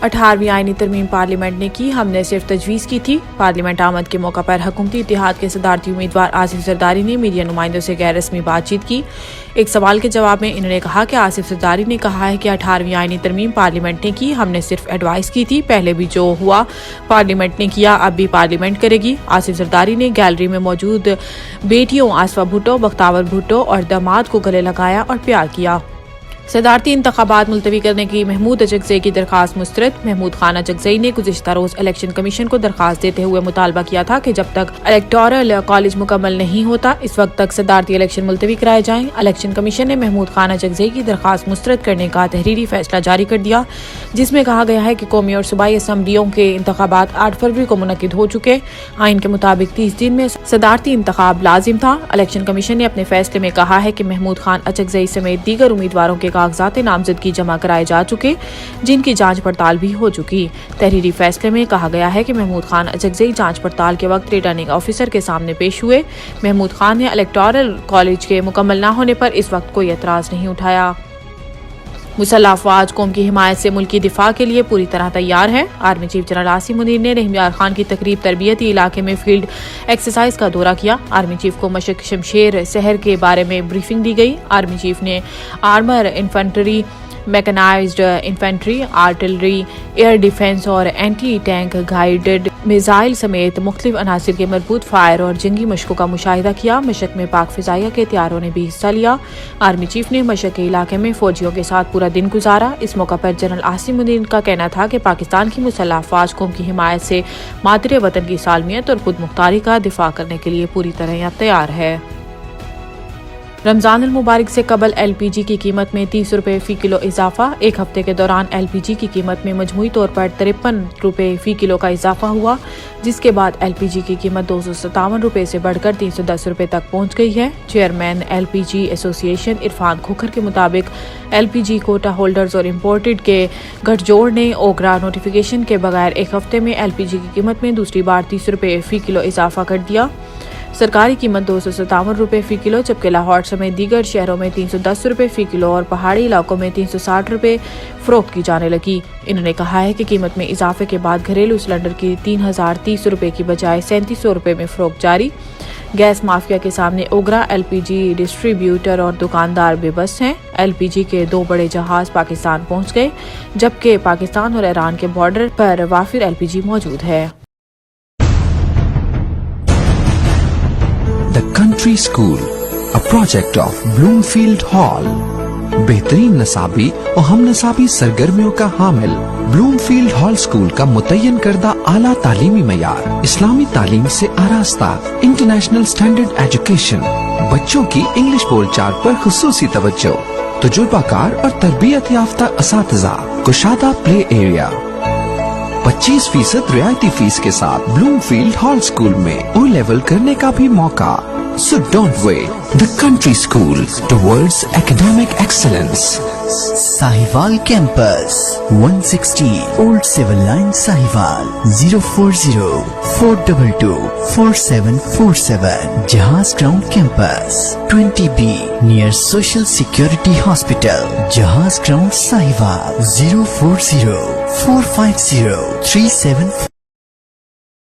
18ویں آئینی ترمیم پارلیمنٹ نے کی، ہم نے صرف تجویز کی تھی۔ پارلیمنٹ آمد کے موقع پر حکومتی اتحاد کے صدارتی امیدوار آصف زرداری نے میڈیا نمائندوں سے غیر رسمی بات چیت کی۔ ایک سوال کے جواب میں انہوں نے کہا کہ آصف زرداری نے کہا ہے کہ 18ویں آئینی ترمیم پارلیمنٹ نے کی، ہم نے صرف ایڈوائز کی تھی، پہلے بھی جو ہوا پارلیمنٹ نے کیا، اب بھی پارلیمنٹ کرے گی۔ آصف زرداری نے گیلری میں موجود بیٹیوں آصفہ بھٹو، بختیور بھٹو اور داماد کو گلے لگایا اور پیار کیا۔ صدارتی انتخابات ملتوی کرنے کی محمود اچکزئی کی درخواست مسترد۔ محمود خان اچکزئی نے گزشتہ روز الیکشن کمیشن کو درخواست دیتے ہوئے مطالبہ کیا تھا کہ جب تک الیکٹورل کالج مکمل نہیں ہوتا اس وقت تک صدارتی الیکشن ملتوی کرائے جائیں۔ الیکشن کمیشن نے محمود خان اچکزئی کی درخواست مسترد کرنے کا تحریری فیصلہ جاری کر دیا، جس میں کہا گیا ہے کہ قومی اور صوبائی اسمبلیوں کے انتخابات 8 فروری کو منعقد ہو چکے۔ آئین کے مطابق 30 دن میں صدارتی انتخاب لازم تھا۔ الیکشن کمیشن نے اپنے فیصلے میں کہا ہے کہ محمود خان اچکزئی سمیت دیگر امیدواروں کے کاغذات نامزدگی جمع کرائے جا چکے، جن کی جانچ پڑتال بھی ہو چکی۔ تحریری فیصلے میں کہا گیا ہے کہ محمود خان اچکزئی جانچ پڑتال کے وقت ریٹرننگ آفیسر کے سامنے پیش ہوئے۔ محمود خان نے الیکٹورل کالج کے مکمل نہ ہونے پر اس وقت کوئی اعتراض نہیں اٹھایا۔ مسلح افواج قوم کی حمایت سے ملکی دفاع کے لیے پوری طرح تیار ہے۔ Army chief general Asim Munir نے رحم یار خان کی تقریب تربیتی علاقے میں فیلڈ ایکسرسائز کا دورہ کیا۔ آرمی چیف کو مشق شمشیر شہر کے بارے میں بریفنگ دی گئی۔ آرمی چیف نے armour infantry, mechanised infantry, artillery, air defence اور اینٹی ٹینک گائیڈڈ میزائل سمیت مختلف عناصر کے مربوط فائر اور جنگی مشقوں کا مشاہدہ کیا۔ مشق میں پاک فضائیہ کے طیاروں نے بھی حصہ لیا۔ آرمی چیف نے مشق کے علاقے میں فوجیوں کے ساتھ پورا دن گزارا۔ اس موقع پر جنرل عاصم منیر کا کہنا تھا کہ پاکستان کی مسلح افواج قوم کی حمایت سے مادر وطن کی سالمیت اور خود مختاری کا دفاع کرنے کے لیے پوری طرح تیار ہے۔ رمضان المبارک سے قبل ایل پی جی کی قیمت میں 30 روپے فی کلو اضافہ۔ ایک ہفتے کے دوران ایل پی جی کی قیمت میں مجموعی طور پر 53 روپے فی کلو کا اضافہ ہوا، جس کے بعد ایل پی جی کی قیمت 257 روپے سے بڑھ کر 310 روپے تک پہنچ گئی ہے۔ چیئرمین ایل پی جی ایسوسی ایشن عرفان کھوکھر کے مطابق ایل پی جی کوٹا ہولڈرز اور امپورٹڈ کے گٹھ جوڑ نے اوگرا نوٹیفیکیشن کے بغیر ایک ہفتے میں ایل پی جی کی قیمت میں دوسری بار 30 روپے فی کلو اضافہ کر دیا۔ سرکاری قیمت 257 روپے فی کلو، جبکہ لاہور سمیت دیگر شہروں میں 310 روپے فی کلو اور پہاڑی علاقوں میں 360 روپے فروخت کی جانے لگی۔ انہوں نے کہا ہے کہ قیمت میں اضافے کے بعد گھریلو سلنڈر کی 3030 روپے کی بجائے 3700 روپے میں فروخت جاری۔ گیس مافیا کے سامنے اوگرا ایل پی جی ڈسٹریبیوٹر اور دکاندار بے بس ہیں۔ ایل پی جی کے 2 بڑے جہاز پاکستان پہنچ گئے، جبکہ پاکستان اور ایران کے بارڈر پر وافر ایل پی جی موجود ہے۔ The Country School, a project of Bloomfield Hall. بہترین نصابی اور ہم نصابی سرگرمیوں کا حامل بلومفیلڈ ہال اسکول کا متعین کردہ اعلیٰ تعلیمی معیار، اسلامی تعلیم سے آراستہ، انٹرنیشنل سٹینڈرڈ ایجوکیشن، بچوں کی انگلش بول چال پر خصوصی توجہ، تجربہ کار اور تربیت یافتہ اساتذہ، کشادہ پلے ایریا، 25% رعایتی فیس کے ساتھ بلومفیلڈ ہال اسکول میں او لیول کرنے کا بھی موقع۔ So don't wait. The Country School towards academic excellence. Sahiwal Campus, 160 Old Civil Line, Sahiwal, 040-422-4747. Jahaz Ground Campus, 20B, near Social Security Hospital, Jahaz Ground, Sahiwal, 040-450-37